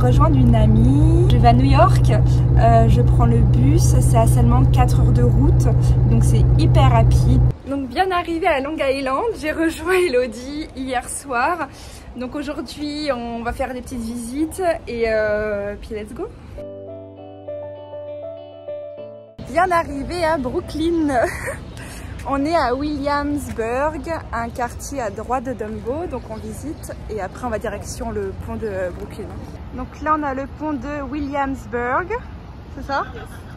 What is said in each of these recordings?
rejoindre une amie. Je vais à New York, je prends le bus, c'est à seulement 4 heures de route, donc c'est hyper rapide. Donc bien arrivé à Long Island, j'ai rejoint Elodie hier soir. Donc aujourd'hui on va faire des petites visites et puis let's go. Bien arrivé à Brooklyn. On est à Williamsburg, un quartier à droite de Dumbo, donc on visite et après on va direction le pont de Brooklyn. Donc là on a le pont de Williamsburg, c'est ça?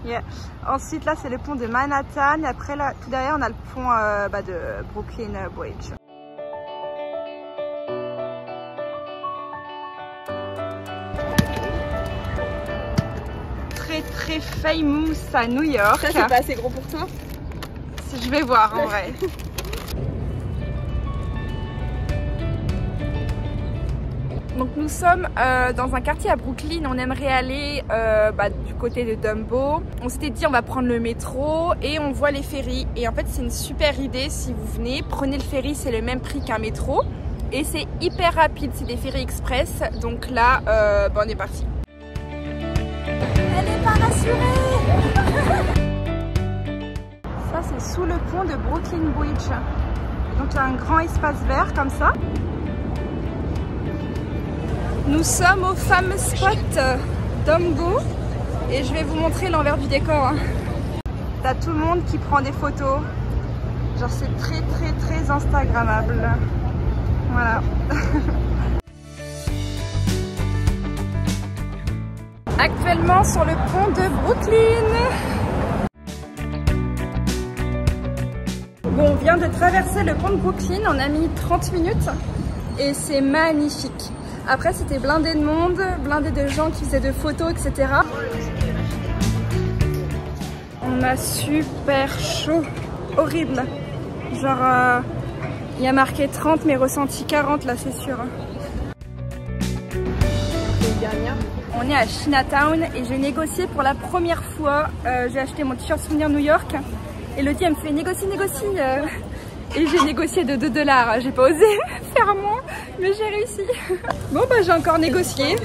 Yeah. Ensuite là c'est le pont de Manhattan et après là tout derrière on a le pont de Brooklyn Bridge. Très famous à New York. Ça c'est pas assez gros pour toi? Je vais voir en vrai. Donc nous sommes dans un quartier à Brooklyn, on aimerait aller du côté de Dumbo. On s'était dit on va prendre le métro et on voit les ferries. Et en fait c'est une super idée si vous venez, prenez le ferry, c'est le même prix qu'un métro. Et c'est hyper rapide, c'est des ferries express. Donc là on est parti. Elle est pas rassurée. Ça c'est sous le pont de Brooklyn Bridge. Donc il y a un grand espace vert comme ça. Nous sommes au fameux spot Dumbo et je vais vous montrer l'envers du décor. T'as tout le monde qui prend des photos. Genre c'est très instagrammable. Voilà. Actuellement sur le pont de Brooklyn. Bon, on vient de traverser le pont de Brooklyn, on a mis 30 minutes et c'est magnifique. Après c'était blindé de monde, blindé de gens qui faisaient de photos, etc. On a super chaud, horrible. Genre, il y a marqué 30 mais ressenti 40 là c'est sûr. On est à Chinatown et j'ai négocié pour la première fois. J'ai acheté mon t-shirt souvenir New York. Elodie elle me fait négocie. Et j'ai négocié de 2 $. J'ai pas osé faire moins, mais j'ai réussi. Bon bah j'ai encore négocié.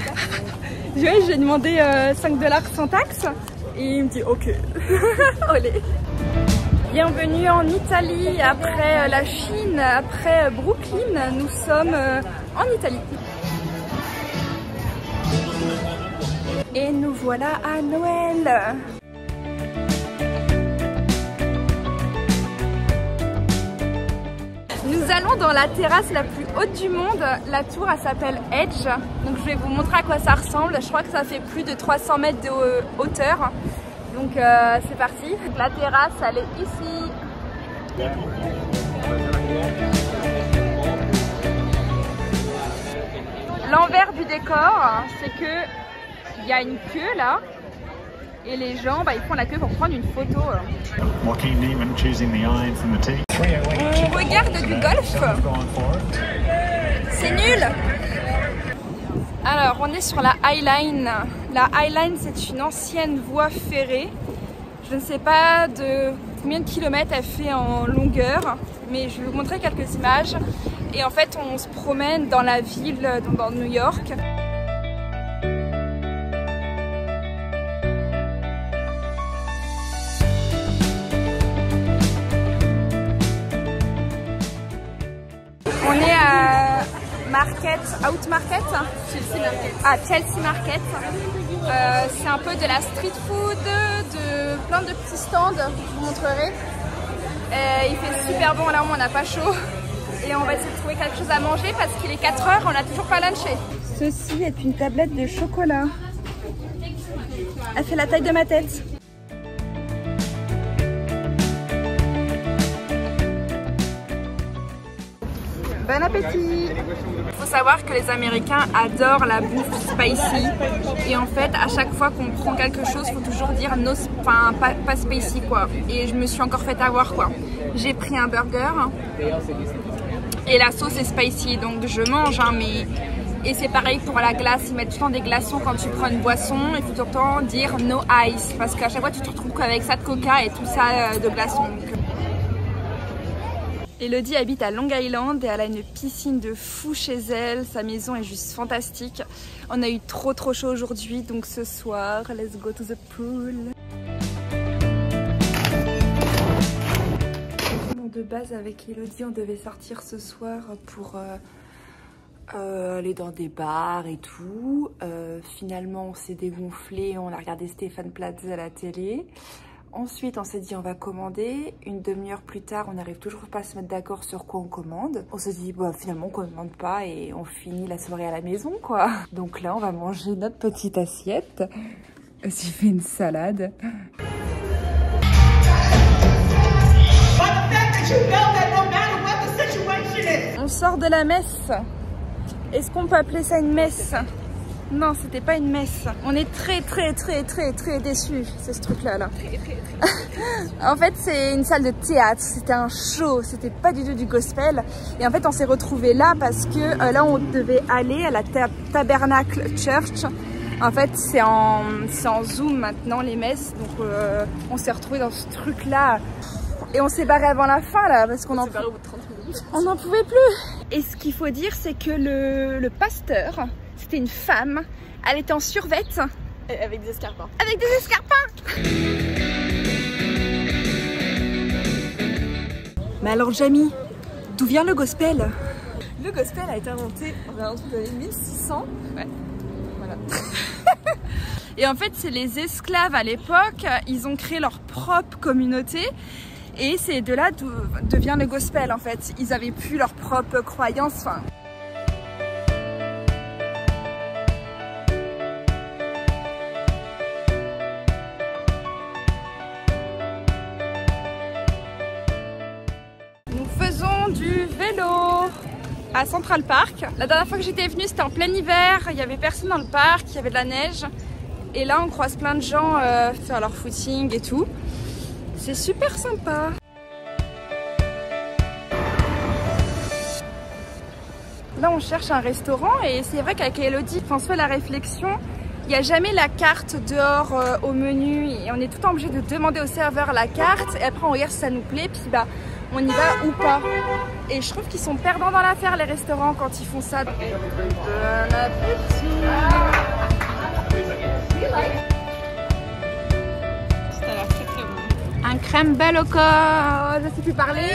J'ai demandé 5 $ sans taxe. Et il me dit ok. Olé. Bienvenue en Italie, après la Chine, après Brooklyn, nous sommes en Italie. Et nous voilà à Noël. Nous allons dans la terrasse la plus haute du monde. La tour elle s'appelle Edge. Donc je vais vous montrer à quoi ça ressemble. Je crois que ça fait plus de 300 mètres de hauteur. Donc c'est parti. La terrasse elle est ici. L'envers du décor, c'est que il y a une queue là. Et les gens, ils font la queue pour prendre une photo. On regarde du golf. C'est nul. Alors, on est sur la High Line. La High Line, c'est une ancienne voie ferrée. Je ne sais pas de combien de kilomètres elle fait en longueur, mais je vais vous montrer quelques images. Et en fait, on se promène dans la ville, dans New York. On est à Chelsea Market. Ah, Chelsea Market. C'est un peu de la street food, de plein de petits stands, je vous montrerai. Il fait super bon là, on n'a pas chaud. Et on va essayer de trouver quelque chose à manger parce qu'il est 4 heures, on n'a toujours pas lunché. Ceci est une tablette de chocolat. Elle fait la taille de ma tête. Bon appétit! Il faut savoir que les Américains adorent la bouffe spicy et en fait à chaque fois qu'on prend quelque chose il faut toujours dire no, pas spicy quoi. Et je me suis encore fait avoir quoi. J'ai pris un burger et la sauce est spicy donc je mange mais... Et c'est pareil pour la glace, ils mettent tout le temps des glaçons quand tu prends une boisson, il faut tout le temps dire no ice parce qu'à chaque fois tu te retrouves qu'avec ça de coca et tout ça de glaçons. Elodie habite à Long Island et elle a une piscine de fou chez elle. Sa maison est juste fantastique. On a eu trop chaud aujourd'hui, donc ce soir, let's go to the pool. De base avec Elodie, on devait sortir ce soir pour aller dans des bars et tout. Finalement, on s'est dégonflé, on a regardé Stéphane Plaza à la télé. Ensuite, on s'est dit on va commander. Une demi-heure plus tard, on n'arrive toujours pas à se mettre d'accord sur quoi on commande. On se dit bah, finalement on commande pas et on finit la soirée à la maison quoi. Donc là, on va manger notre petite assiette. J'ai fait une salade. On sort de la messe. Est-ce qu'on peut appeler ça une messe? Non, c'était pas une messe. On est très déçus, c'est ce truc-là. Là. En fait, c'est une salle de théâtre. C'était un show. C'était pas du tout du gospel. Et en fait, on s'est retrouvés là parce que là, on devait aller à la Tabernacle Church. En fait, c'est en Zoom maintenant, les messes. Donc, on s'est retrouvés dans ce truc-là. Et on s'est barré avant la fin, là, parce qu'on en pouvait plus. Et ce qu'il faut dire, c'est que le pasteur, c'était une femme. Elle était en survette. Avec des escarpins. Avec des escarpins. Mais alors, Jamie, d'où vient le gospel? Le gospel a été inventé dans les années 1600. Ouais. Voilà. Et en fait, c'est les esclaves à l'époque. Ils ont créé leur propre communauté. Et c'est de là d'où vient le gospel en fait. Ils avaient plus leur propre croyance. Enfin. Nous faisons du vélo à Central Park. La dernière fois que j'étais venue, c'était en plein hiver. Il n'y avait personne dans le parc, il y avait de la neige. Et là, on croise plein de gens faire leur footing et tout. C'est super sympa. Là, on cherche un restaurant et c'est vrai qu'avec Elodie, on se fait la réflexion. Il n'y a jamais la carte dehors au menu et on est tout le temps obligé de demander au serveur la carte. Et après, on regarde si ça nous plaît, puis bah, on y va ou pas. Et je trouve qu'ils sont perdants dans l'affaire, les restaurants, quand ils font ça. Bon appétit. Un crème belle au corps, je sais plus parler.